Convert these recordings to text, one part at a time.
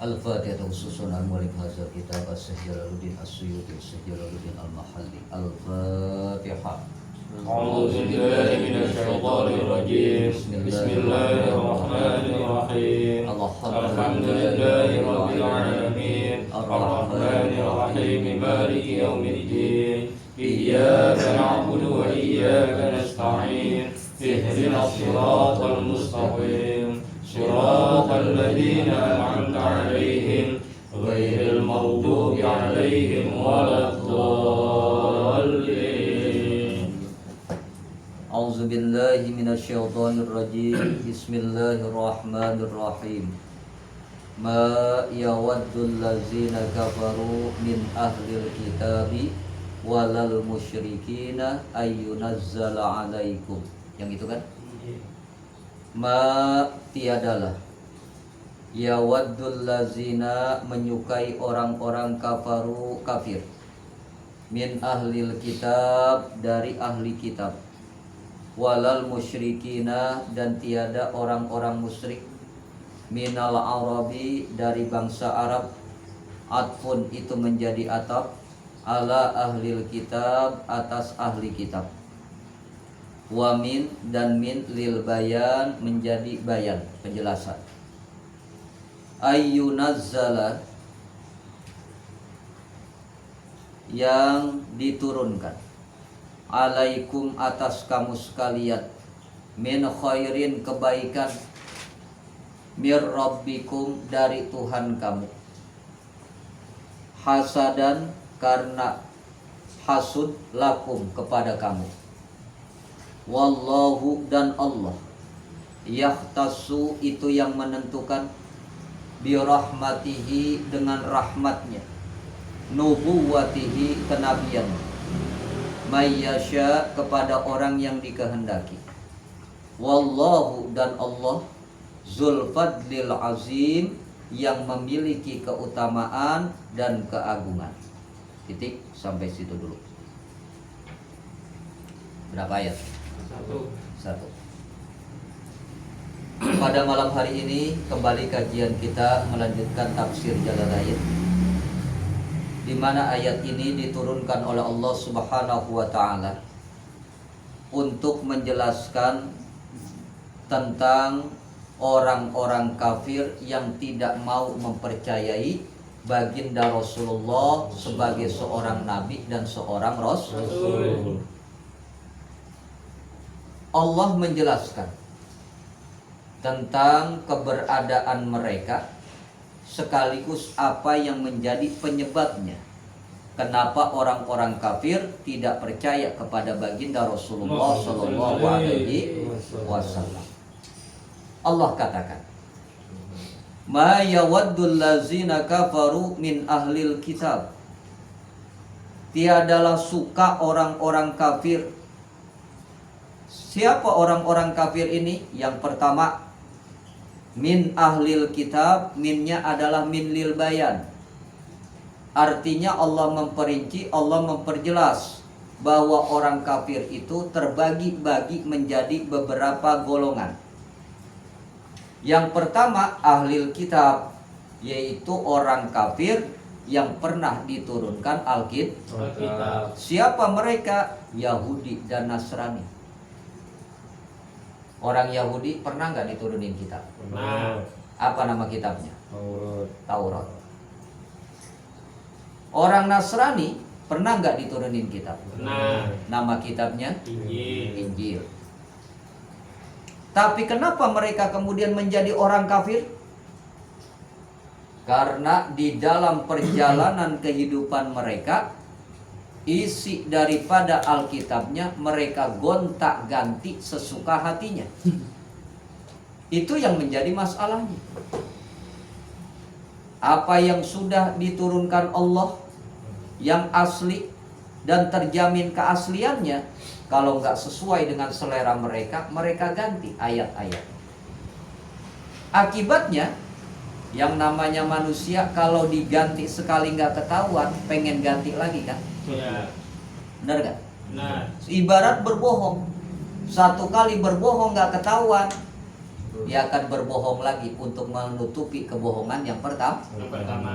Al-Fatihah khususun al-mu'alif hazal kitab As-Syekh Jalaluddin As-Suyuti Syekh Jalaluddin Al-Mahalli. Al-Fatihah. A'udzu billahi minasy syaithanir rajim. Bismillahirrahmanirrahim. Alhamdulillahi rabbil alamin. Ar-Rahmanir Rahim. Maliki yaumiddin. Iyyaka na'budu wa iyyaka nasta'in. Ihdinas siratal mustaqim. Siratal ladzina an'amta 'alaihim ghairil maghdubi 'alaihim waladdallin. A'udzu billahi minasyaitonir rajim. Bismillahirrahmanirrahim. Ma yawaddul ladzina kafaru min ahlil kitabi walal musyrikina ayyunazzala 'alaikum. Yang itu kan? Ma tiadalah yawaddul lazina menyukai orang-orang kafaru kafir min ahlil kitab dari ahli kitab walal musyrikina dan tiada orang-orang musyrik minal arabi dari bangsa Arab. Atfun itu menjadi ataf ala ahlil kitab atas ahli kitab. Wa min dan min lil bayan menjadi bayan penjelasan. Ayyunazzala yang diturunkan alaikum atas kamu sekalian min khairin kebaikan mir rabbikum dari Tuhan kamu hasadan karena hasud lakum kepada kamu. Wallahu dan Allah yahtassu itu yang menentukan birahmatihi dengan rahmatnya nubuwatihi kenabian mayyasya kepada orang yang dikehendaki. Wallahu dan Allah zul fadlil azim yang memiliki keutamaan dan keagungan. Titik sampai situ dulu. Berapa ayat? Satu. Pada malam hari ini kembali kajian kita melanjutkan tafsir Jalalain, di mana ayat ini diturunkan oleh Allah Subhanahu wa taala untuk menjelaskan tentang orang-orang kafir yang tidak mau mempercayai baginda Rasulullah sebagai seorang nabi dan seorang rasul. Allah menjelaskan tentang keberadaan mereka sekaligus apa yang menjadi penyebabnya. Kenapa orang-orang kafir tidak percaya kepada baginda Rasulullah Sallallahu Alaihi Wasallam? Allah katakan, Ma yawaddul lazina kafaru min ahlil kitab. Tiadalah suka orang-orang kafir. Siapa orang-orang kafir ini? Yang pertama, min ahlil kitab. Minnya adalah min lil bayan. Artinya Allah memperinci, Allah memperjelas bahwa orang kafir itu terbagi-bagi menjadi beberapa golongan. Yang pertama ahlil kitab, yaitu orang kafir yang pernah diturunkan Alkitab. Siapa mereka? Yahudi dan Nasrani. Orang Yahudi pernah nggak diturunin kitab? Pernah. Apa nama kitabnya? Taurat. Orang Nasrani pernah nggak diturunin kitab? Pernah. Nama kitabnya? Injil. Injil. Tapi kenapa mereka kemudian menjadi orang kafir? Karena di dalam perjalanan kehidupan mereka, isi daripada Alkitabnya mereka gonta-ganti sesuka hatinya. Itu yang menjadi masalahnya. Apa yang sudah diturunkan Allah yang asli dan terjamin keasliannya, kalau nggak sesuai dengan selera mereka, mereka ganti ayat-ayat. Akibatnya, yang namanya manusia kalau diganti sekali nggak ketahuan, pengen ganti lagi kan? Ya. Benar gak? Nah. Ibarat berbohong. Satu kali berbohong nggak ketahuan, Dia akan berbohong lagi untuk menutupi kebohongan yang pertama. Yang pertama.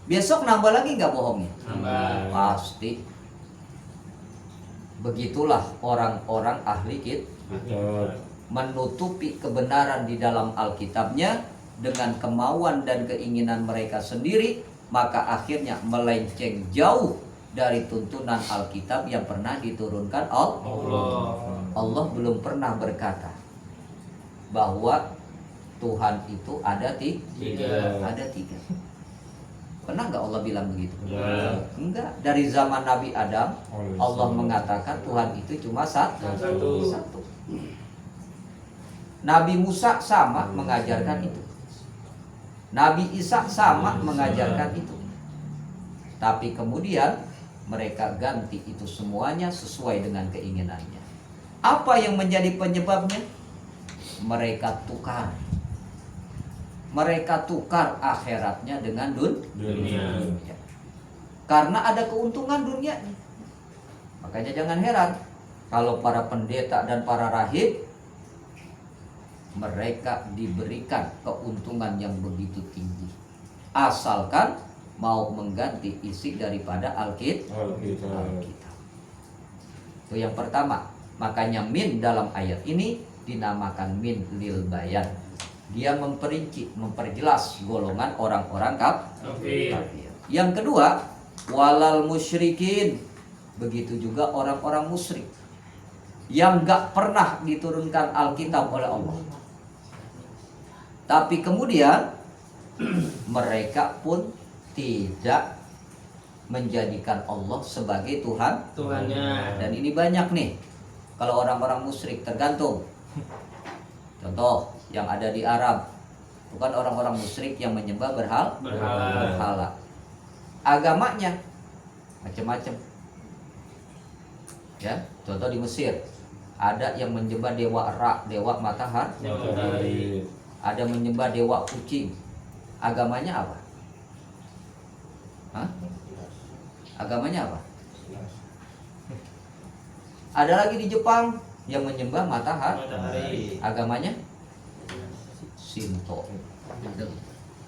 Besok nambah lagi nggak bohongnya? Nambah. Pasti. Begitulah orang-orang ahli kitab, menutupi kebenaran di dalam Alkitabnya dengan kemauan dan keinginan mereka sendiri, maka akhirnya melenceng jauh dari tuntunan Alkitab yang pernah diturunkan Allah. Allah belum pernah berkata bahwa Tuhan itu ada tiga. Pernah nggak Allah bilang begitu? Ya. Enggak. Dari zaman Nabi Adam, Allah mengatakan Tuhan itu cuma satu. Nabi Musa sama mengajarkan itu. Nabi Isa sama mengajarkan itu. Tapi kemudian mereka ganti itu semuanya sesuai dengan keinginannya. Apa yang menjadi penyebabnya? Mereka tukar. Mereka tukar akhiratnya dengan dunia. Karena ada keuntungan dunia. Makanya jangan heran kalau para pendeta dan para rahib, mereka diberikan keuntungan yang begitu tinggi, asalkan mau mengganti isi daripada Alkitab. Itu yang pertama. Makanya min dalam ayat ini dinamakan min lil bayan. Dia memperinci, memperjelas golongan orang-orang kafir. Yang kedua, walal musyrikin. Begitu juga orang-orang musyrik yang gak pernah diturunkan Alkitab oleh Allah. Tapi kemudian mereka pun tidak menjadikan Allah sebagai Tuhannya. Dan ini banyak nih. Kalau orang-orang musyrik tergantung. Contoh yang ada di Arab, bukan orang-orang musyrik yang menyembah berhala. Agamanya macam-macam. Ya, contoh di Mesir ada yang menyembah dewa Ra, dewa matahari. Ada menyembah dewa kucing. Agamanya apa? Hah? Agamanya apa? Ada lagi di Jepang yang menyembah matahari. Agamanya Shinto.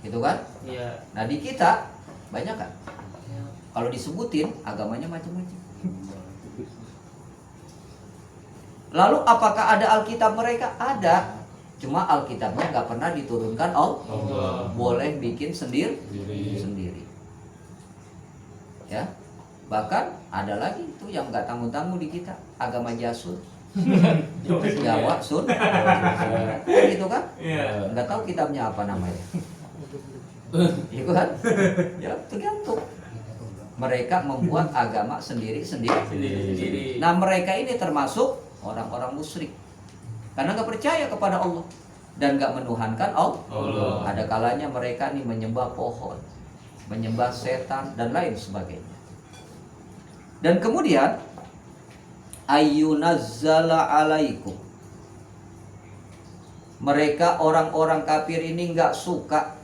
Gitu kan? Iya. Nah di kita banyak kan? Kalau disebutin agamanya macam-macam. Lalu apakah ada Alkitab mereka? Ada. Cuma Alkitabnya nggak pernah diturunkan Allah. Boleh bikin sendiri. Ya. Bahkan ada lagi itu yang nggak tanggung-tanggung di kita, agama Jasud. Jawa, Sun. Gitu kan? Nggak tahu kitabnya apa namanya. Gitu kan? Ya tergantung. Mereka membuat agama sendiri. Nah mereka ini termasuk orang-orang musyrik karena nggak percaya kepada Allah dan nggak menuhankan Allah. Ada kalanya mereka nih menyembah pohon, menyembah setan dan lain sebagainya. Dan kemudian ayyunazzala alaikum, mereka orang-orang kafir ini nggak suka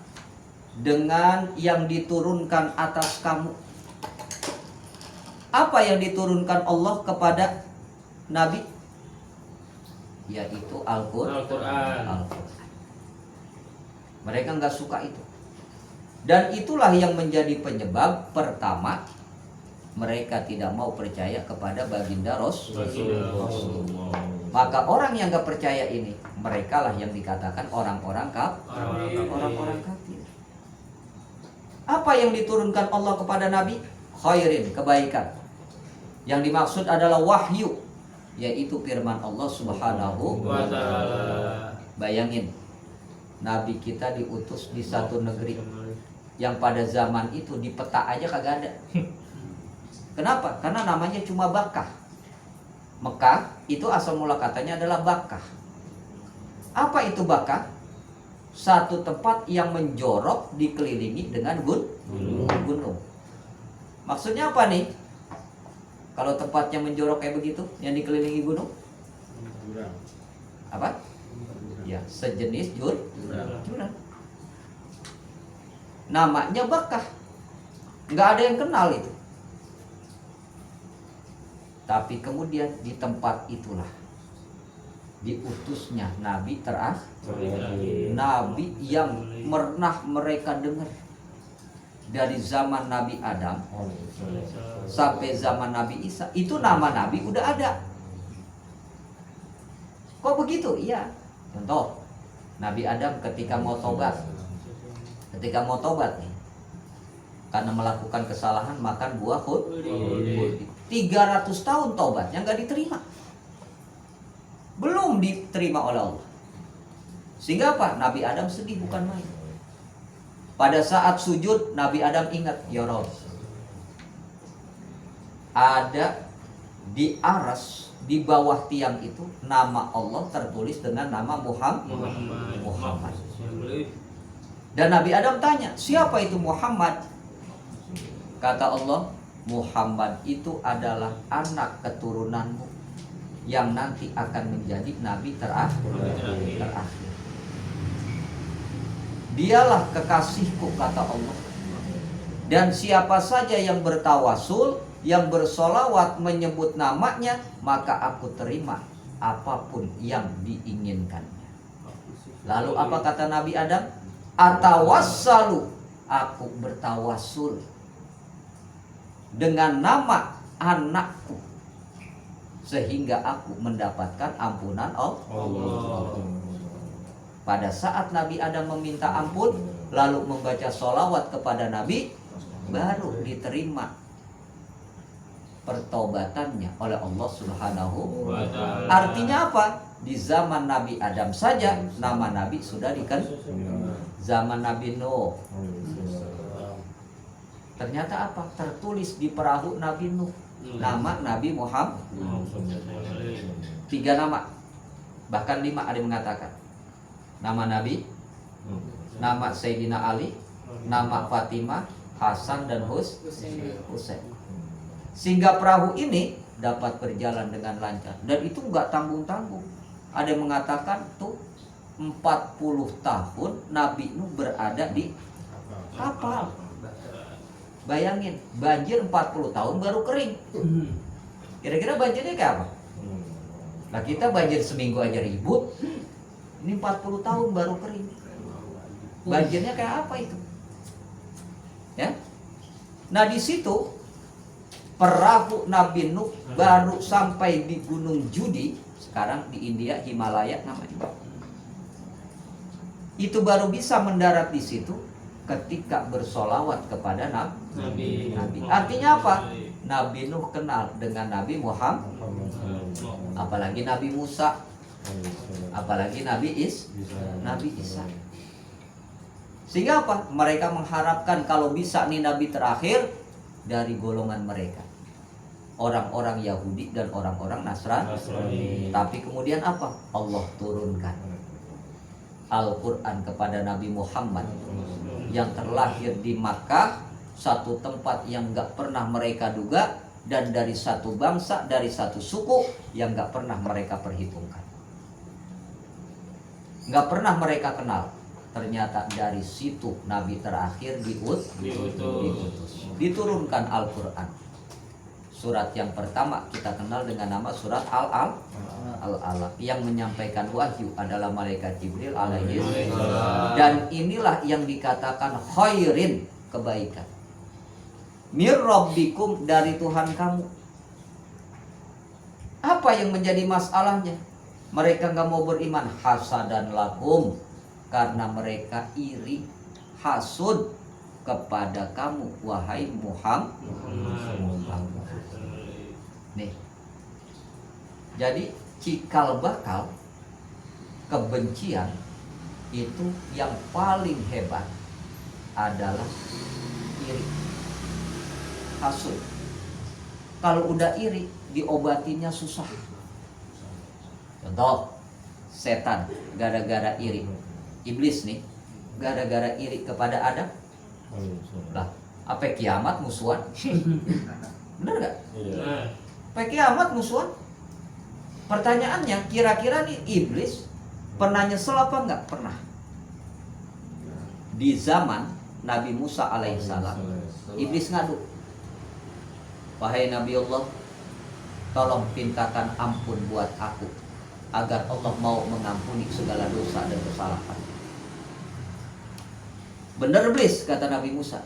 dengan yang diturunkan atas kamu. Apa yang diturunkan Allah kepada Nabi? Yaitu Al-Quran. Mereka nggak suka itu. Dan itulah yang menjadi penyebab pertama mereka tidak mau percaya kepada baginda Rasulullah. Maka orang yang nggak percaya ini, mereka lah yang dikatakan orang-orang kafir. Apa yang diturunkan Allah kepada Nabi? Khairin, kebaikan. Yang dimaksud adalah wahyu, yaitu firman Allah Subhanahu wa ta'ala. Bayangin, Nabi kita diutus di satu negeri yang pada zaman itu di peta aja kagak ada. Kenapa? Karena namanya cuma Bakkah. Mekah itu asal mula katanya adalah Bakkah. Apa itu Bakkah? Satu tempat yang menjorok dikelilingi dengan gunung. Maksudnya apa nih? Kalau tempatnya menjorok kayak begitu, yang dikelilingi gunung? Apa? Ya, sejenis jurang. Namanya Bakkah. Nggak ada yang kenal itu. Tapi kemudian di tempat itulah diutusnya Nabi terakhir, Terakhir. Nabi yang pernah mereka dengar dari zaman Nabi Adam sampai zaman Nabi Isa. Itu nama Nabi udah ada. Kok begitu? Iya. Contoh, Nabi Adam ketika mau tobat nih, karena melakukan kesalahan makan buah khuldi. 300 tahun tobatnya nggak diterima, belum diterima oleh Allah. Sehingga apa? Nabi Adam sedih bukan main. Pada saat sujud, Nabi Adam ingat, ya Rabb, ada di aras, di bawah tiang itu nama Allah tertulis dengan nama Muhammad. Dan Nabi Adam tanya, siapa itu Muhammad? Kata Allah, Muhammad itu adalah anak keturunanmu yang nanti akan menjadi Nabi terakhir. Dialah kekasihku, kata Allah. Dan siapa saja yang bertawasul, yang bersolawat menyebut namanya, maka aku terima apapun yang diinginkannya. Lalu apa kata Nabi Adam? Atawassalu, aku bertawasul dengan nama anakku sehingga aku mendapatkan ampunan Allah. Pada saat Nabi Adam meminta ampun lalu membaca sholawat kepada Nabi, baru diterima pertobatannya oleh Allah Subhanahu wa Ta'ala. Artinya apa? Di zaman Nabi Adam saja nama Nabi sudah dikenal. Zaman Nabi Nuh, ternyata apa? Tertulis di perahu Nabi Nuh nama Nabi Muhammad. 3 nama, bahkan 5 ada yang mengatakan. Nama Nabi, nama Sayyidina Ali, nama Fatimah, Hasan dan Husain. Sehingga perahu ini dapat berjalan dengan lancar. Dan itu enggak tanggung-tanggung. Ada yang mengatakan tuh 40 tahun Nabi Nuh berada di kapal. Bayangin, banjir 40 tahun baru kering. Kira-kira banjirnya kayak apa? Nah kita banjir seminggu aja ribut, ini 40 tahun baru kering. Banjirnya kayak apa itu? Ya. Nah di situ perahu Nabi Nuh baru sampai di Gunung Judi, sekarang di India, Himalaya namanya. Itu baru bisa mendarat di situ ketika bersolawat kepada Nabi. Artinya apa? Nabi Nuh kenal dengan Nabi Muhammad, apalagi Nabi Musa, apalagi Nabi Isa. Sehingga apa? Mereka mengharapkan kalau bisa nih Nabi terakhir dari golongan mereka, orang-orang Yahudi dan orang-orang Nasrani. Tapi kemudian apa? Allah turunkan Al-Quran kepada Nabi Muhammad yang terlahir di Makkah, satu tempat yang gak pernah mereka duga, dan dari satu bangsa, dari satu suku yang gak pernah mereka perhitungkan, gak pernah mereka kenal. Ternyata dari situ Nabi terakhir diutus. Diturunkan Al-Quran. Surat yang pertama kita kenal dengan nama surat Al-Alaq. Yang menyampaikan wahyu adalah malaikat Jibril alaihi salam. Dan inilah yang dikatakan khairin, kebaikan. Mir rabbikum, dari Tuhan kamu. Apa yang menjadi masalahnya? Mereka gak mau beriman. Hasadan lakum, karena mereka iri, hasud kepada kamu, wahai Muhammad. Nih, jadi cikal bakal kebencian itu yang paling hebat adalah iri, hasud. Kalau udah iri, diobatinya susah. Contoh, setan gara-gara iri. Iblis nih gara-gara iri kepada Adam. Lah, apa kiamat musuhan? Bener gak? Apa kiamat musuhan? Pertanyaannya, kira-kira nih iblis pernah nyesel apa enggak? Pernah. Di zaman Nabi Musa alaihissalam, iblis ngadu, wahai Nabi Allah, tolong pintakan ampun buat aku agar Allah mau mengampuni segala dosa dan kesalahan. Benar iblis, kata Nabi Musa.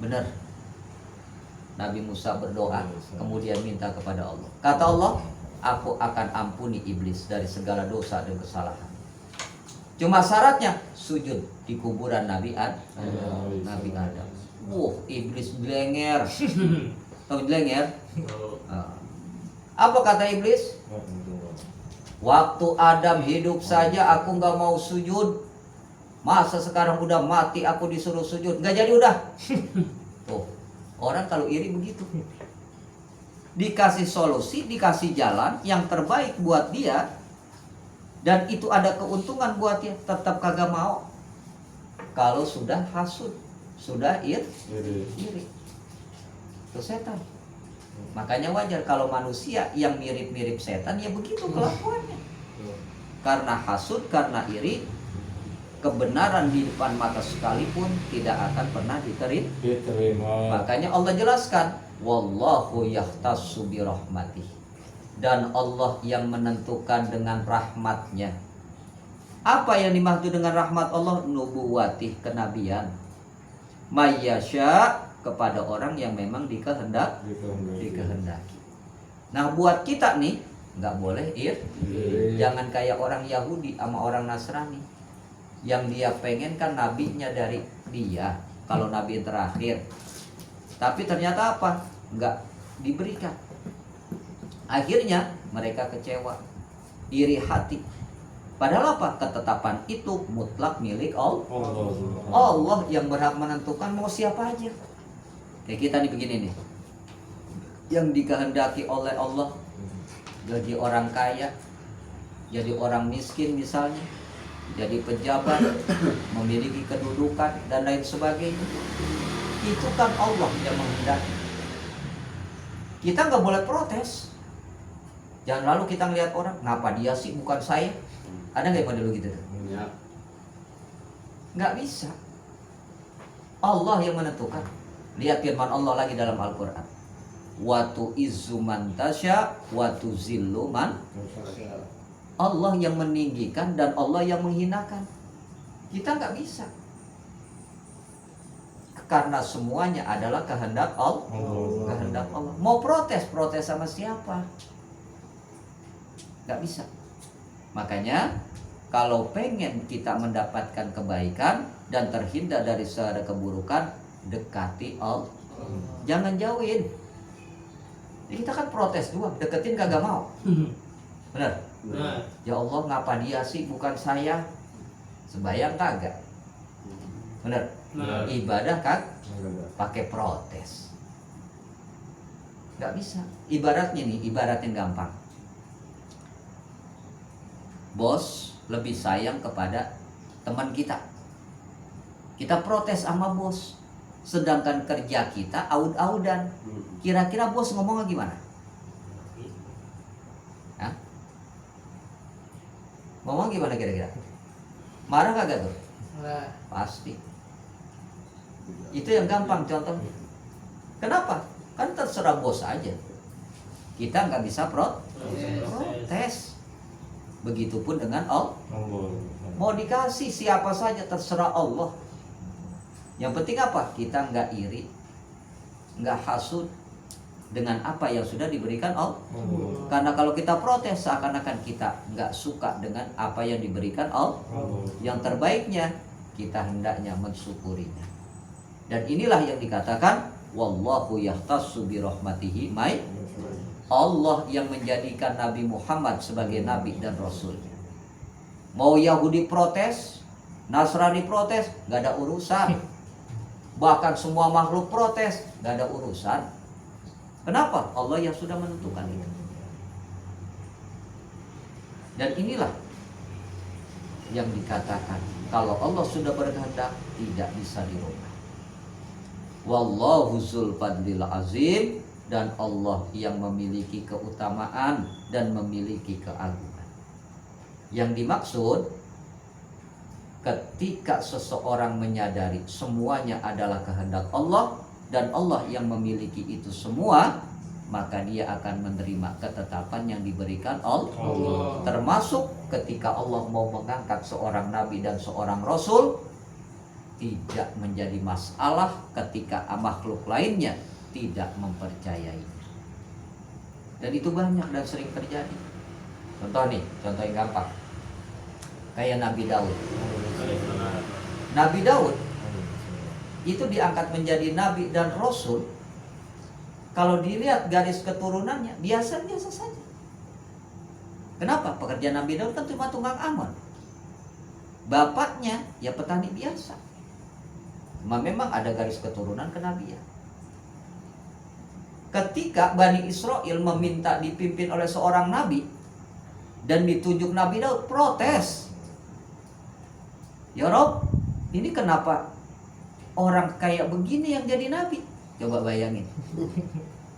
Benar. Nabi Musa berdoa, kemudian minta kepada Allah. Kata Allah, aku akan ampuni iblis dari segala dosa dan kesalahan. Cuma syaratnya sujud di kuburan Nabi Adam. Iblis blenger. Tahu blenger? Apa kata iblis? Waktu Adam hidup saja aku nggak mau sujud. Masa sekarang udah mati aku disuruh sujud? Nggak jadi udah. Tuh, orang kalau iri begitu. Dikasih solusi, dikasih jalan yang terbaik buat dia, dan itu ada keuntungan buat dia, tetap kagak mau. Kalau sudah hasud, sudah iri. Itu setan. Makanya wajar kalau manusia yang mirip-mirip setan ya begitu kelakuannya. Karena hasud, karena iri, kebenaran di depan mata sekalipun tidak akan pernah diterima. Makanya Allah jelaskan, wallahu yahtassu bi rahmatih. Dan Allah yang menentukan dengan rahmatnya. Apa yang dimaksud dengan rahmat Allah? Nubuwatih, kenabian. Mayyasya, kepada orang yang memang dikehendaki. Nah buat kita nih nggak boleh jangan kayak orang Yahudi sama orang Nasrani yang dia pengen kan nabinya dari dia, kalau nabi terakhir, tapi ternyata apa? Nggak diberikan. Akhirnya mereka kecewa, iri hati. Padahal apa? Ketetapan itu mutlak milik Allah. Allah yang berhak menentukan mau siapa aja. Kayak kita nih begini nih, yang dikehendaki oleh Allah jadi orang kaya, jadi orang miskin misalnya, jadi pejabat, memiliki kedudukan dan lain sebagainya. Itu kan Allah yang menghendaki. Kita nggak boleh protes. Jangan lalu kita ngelihat orang, ngapa dia sih bukan saya? Ada nggak yang model gitu? Nggak bisa. Allah yang menentukan. Lihat firman Allah lagi dalam Al-Quran. Watu izzu man tasya, watu zillu man. Allah yang meninggikan dan Allah yang menghinakan. Kita nggak bisa. Karena semuanya adalah kehendak Allah. Kehendak Allah. Mau protes sama siapa? Nggak bisa. Makanya kalau pengen kita mendapatkan kebaikan dan terhindar dari segala keburukan, dekati Allah. Jangan jauhin. Kita kan protes doang, deketin kagak mau. Benar? Ya Allah, ngapa dia sih bukan saya? Sembayang kagak. Benar? Ibadah kan pakai protes. Nggak bisa. Ibaratnya nih, ibaratin gampang. Bos lebih sayang kepada teman kita. Kita protes sama bos. Sedangkan kerja kita aud-audan. Kira-kira bos ngomongnya gimana? Hah? Ngomong gimana kira-kira? Marah kagak tuh? Pasti. Itu yang gampang contohnya. Kenapa? Kan terserah bos aja. Kita nggak bisa protes. Begitupun dengan Allah. Mau dikasih siapa saja terserah Allah. Yang penting apa? Kita nggak iri, nggak hasud dengan apa yang sudah diberikan Allah. Karena kalau kita protes seakan-akan kita nggak suka dengan apa yang diberikan Allah. Yang terbaiknya kita hendaknya mensyukurinya. Dan inilah yang dikatakan wallahu yahtassu bi rahmatihi may. Allah yang menjadikan Nabi Muhammad sebagai nabi dan rasulnya. Mau Yahudi protes, Nasrani protes, nggak ada urusan. Bahkan semua makhluk protes, gak ada urusan. Kenapa? Allah yang sudah menentukan itu. Dan inilah yang dikatakan, kalau Allah sudah berkehendak, tidak bisa dirubah. Wallahu dzul fadlil azim. Dan Allah yang memiliki keutamaan dan memiliki keagungan. Yang dimaksud, ketika seseorang menyadari semuanya adalah kehendak Allah dan Allah yang memiliki itu semua, maka dia akan menerima ketetapan yang diberikan Allah. Allah. Termasuk ketika Allah mau mengangkat seorang nabi dan seorang rasul, tidak menjadi masalah ketika makhluk lainnya tidak mempercayai. Dan itu banyak dan sering terjadi. Contoh yang gampang. Kayak Nabi Daud. Nabi Daud itu diangkat menjadi nabi dan rasul. Kalau dilihat garis keturunannya biasa-biasa saja. Kenapa? Pekerjaan Nabi Daud kan cuma tukang amal. Bapaknya ya petani biasa. Memang ada garis keturunan kenabian. Ketika Bani Israel meminta dipimpin oleh seorang nabi dan ditunjuk Nabi Daud, protes. Ya Rob, ini kenapa orang kayak begini yang jadi nabi? Coba bayangin.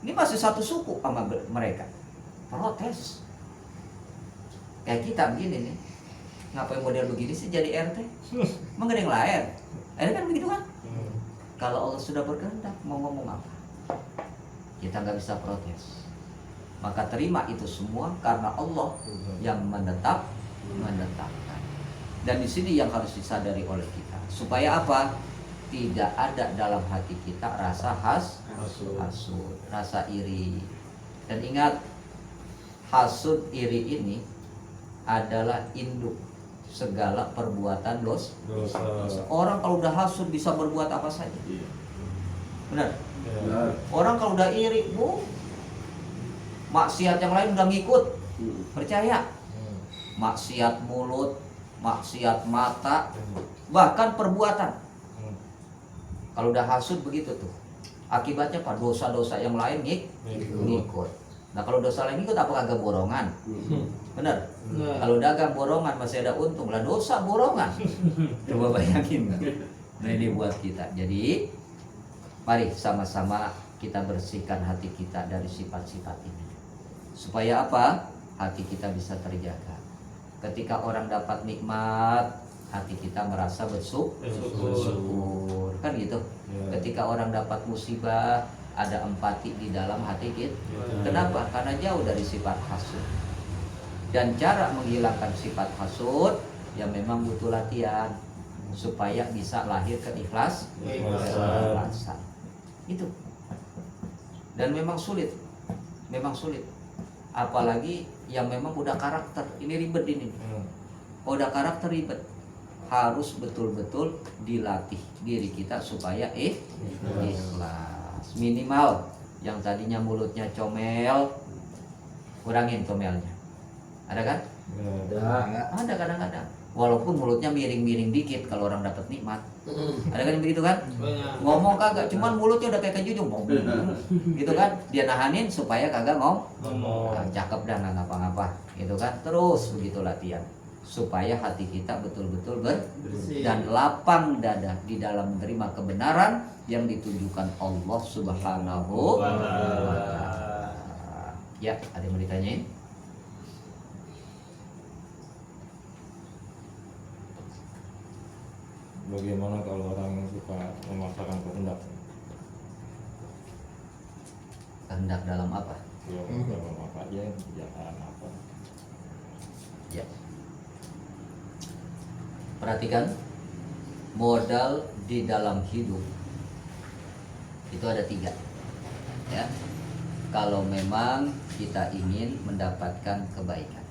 Ini masih satu suku sama mereka. Protes. Kayak kita begini nih. Ngapain model begini sih jadi RT? Menggedeng lahir. Ada kan begitu kan? Kalau Allah sudah berkehendak mau ngomong apa, kita nggak bisa protes. Maka terima itu semua karena Allah yang menetapkan. Dan di sini yang harus disadari oleh kita, supaya apa? Tidak ada dalam hati kita rasa hasud, rasa iri. Dan ingat, hasud iri ini adalah induk segala perbuatan dosa. Orang kalau udah hasud bisa berbuat apa saja. Benar? Orang kalau udah iri, maksiat yang lain udah ngikut. Percaya? Maksiat mulut, maksiat mata, bahkan perbuatan. Kalau udah hasud begitu tuh. Akibatnya apa? Dosa-dosa yang lain ngikut. Nah kalau dosa lain ngikut apa kagak borongan? Bener? Kalau dagang borongan masih ada untung, lah dosa borongan. Coba bayangin. Nah ini buat kita. Jadi mari sama-sama kita bersihkan hati kita dari sifat-sifat ini. Supaya apa? Hati kita bisa terjaga. Ketika orang dapat nikmat, hati kita merasa bersyukur. Kan gitu. Ketika orang dapat musibah, ada empati di dalam hati kita. Kenapa? Karena jauh dari sifat hasud. Dan cara menghilangkan sifat hasud ya memang butuh latihan supaya bisa lahir keikhlasan. Itu. Dan memang sulit. Apalagi yang memang udah karakter. Ini ribet ini. Udah karakter ribet. Harus betul-betul dilatih diri kita supaya ikhlas. Minimal yang tadinya mulutnya comel, kurangin comelnya. Ada kan? Ada kadang-kadang. Walaupun mulutnya miring-miring dikit kalau orang dapat nikmat. Ada kan yang begitu kan? Ngomong kagak, cuman mulutnya udah kayak kejujung ngomong. Gitu kan? Dia nahanin supaya kagak ngomong. Cakep dah nggak ngapa-ngapa. Gitu kan? Terus begitu latihan. Supaya hati kita betul-betul bersih dan lapang dada di dalam menerima kebenaran yang ditunjukkan Allah Subhanahu wa Ta'ala. Ya, ada yang mau ditanyain? Bagaimana kalau orang yang suka memaksakan kehendak? Kehendak dalam apa? Ya, dalam apa aja, kerjaan apa? Ya. Perhatikan, modal di dalam hidup itu ada 3. Ya. Kalau memang kita ingin mendapatkan kebaikan.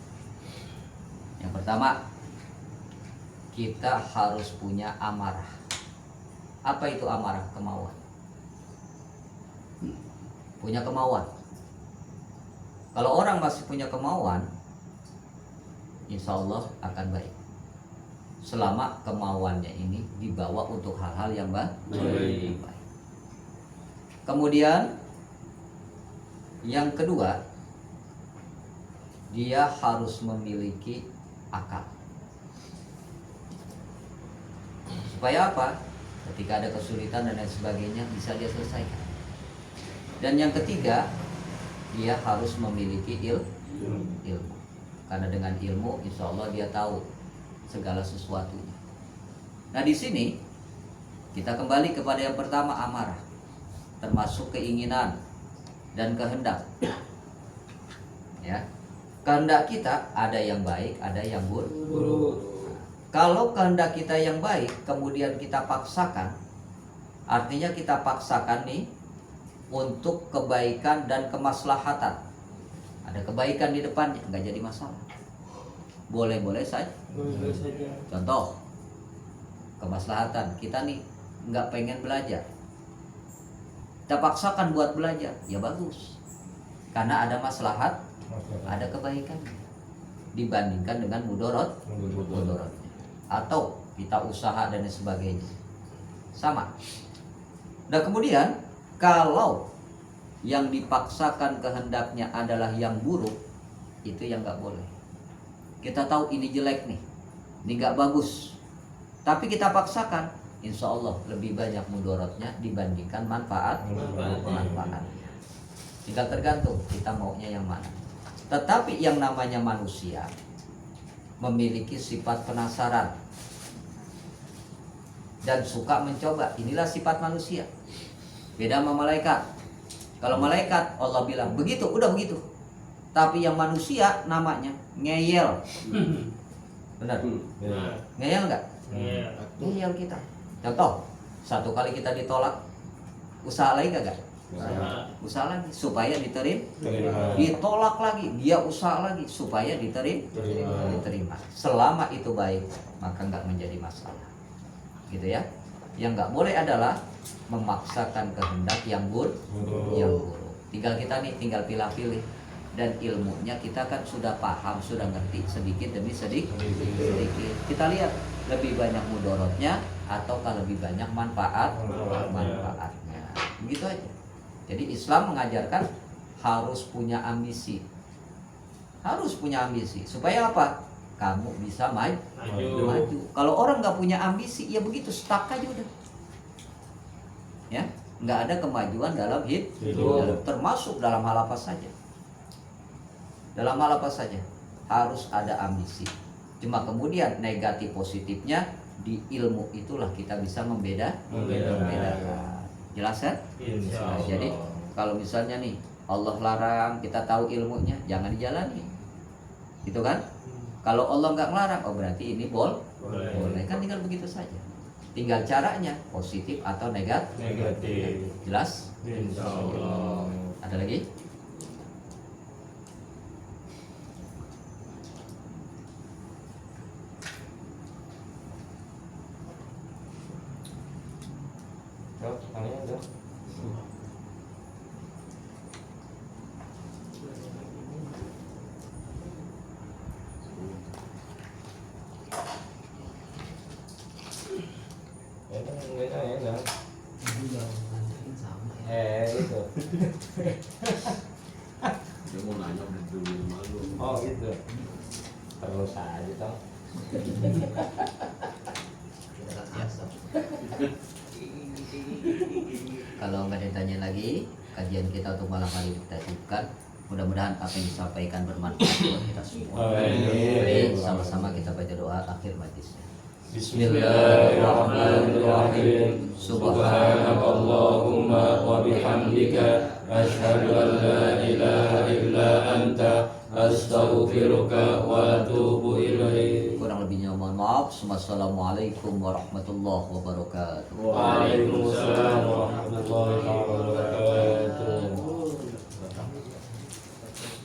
Yang pertama, kita harus punya amarah. Apa itu amarah? Kemauan. Punya kemauan. Kalau orang masih punya kemauan, insya Allah akan baik. Selama kemauannya ini dibawa untuk hal-hal yang baik. Kemudian yang kedua, dia harus memiliki akal. Supaya apa? Ketika ada kesulitan dan lain sebagainya bisa dia selesaikan. Dan yang ketiga, dia harus memiliki ilmu. Karena dengan ilmu insya Allah dia tahu segala sesuatunya. Nah di sini kita kembali kepada yang pertama, amarah, termasuk keinginan dan kehendak. Ya. Kehendak kita ada yang baik, ada yang buruk. Kalau kehendak kita yang baik kemudian kita paksakan, artinya kita paksakan nih untuk kebaikan dan kemaslahatan. Ada kebaikan di depannya, nggak jadi masalah. Boleh-boleh saja. Contoh, kemaslahatan kita nih nggak pengen belajar, kita paksakan buat belajar, ya bagus, karena ada maslahat, ada kebaikan dibandingkan dengan mudorotnya. Atau kita usaha dan sebagainya, sama. Dan kemudian kalau yang dipaksakan kehendaknya adalah yang buruk, itu yang nggak boleh. Kita tahu ini jelek nih, ini nggak bagus, tapi kita paksakan, insya Allah lebih banyak mudorotnya dibandingkan manfaatnya. Tinggal tergantung kita maunya yang mana. Tetapi yang namanya manusia memiliki sifat penasaran dan suka mencoba. Inilah sifat manusia. Beda sama malaikat. Kalau malaikat Allah bilang begitu, udah begitu. Tapi yang manusia namanya ngeyel. Benar? Ngeyel nggak? Ngeyel kita. Contoh, satu kali kita ditolak, usaha lagi kagak? Usaha lagi supaya diterima. Ditolak lagi, dia usaha lagi supaya diterima. Selama itu baik, maka nggak menjadi masalah. Gitu ya. Yang nggak boleh adalah memaksakan kehendak yang buruk. Tinggal kita nih, tinggal pilih-pilih. Dan ilmunya kita kan sudah paham, sudah ngerti sedikit demi sedikit. Kita lihat lebih banyak mudorotnya ataukah lebih banyak manfaatnya. Begitu aja. Jadi Islam mengajarkan harus punya ambisi. Harus punya ambisi. Supaya apa? Kamu bisa maju. Kalau orang nggak punya ambisi, ya begitu, stuck aja udah. Ya, nggak ada kemajuan dalam hidup. Termasuk dalam hal apa saja. Dalam hal apa saja harus ada ambisi. Cuma kemudian negatif positifnya di ilmu itulah kita bisa membedakan. Jelas kan? Nah, jadi kalau misalnya nih Allah larang, kita tahu ilmunya, jangan dijalani, gitu kan? Kalau Allah nggak melarang, oh berarti ini boleh kan, tinggal begitu saja. Tinggal caranya positif atau negatif. Jelas? Insyaallah. Ada lagi? Tanya dong. Itu. Dia mau nanya udah dulu malu. Oh gitu. Terus aja toh. Kalau nggak ditanya lagi, kajian kita untuk malam hari kita cukupkan. Mudah-mudahan apa yang disampaikan bermanfaat buat kita semua. Baik, sama-sama kita baca doa akhir majlisnya. Bismillahirrahmanirrahim. Subhanakallahumma wa bihamdika asyhadu an la ilaha illa anta astaghfiruka wa atubu ilaik. Kurang lebihnya mohon maaf. Wassalamualaikum warahmatullahi wabarakatuh. Waalaikumsalam warahmatullahi wabarakatuh.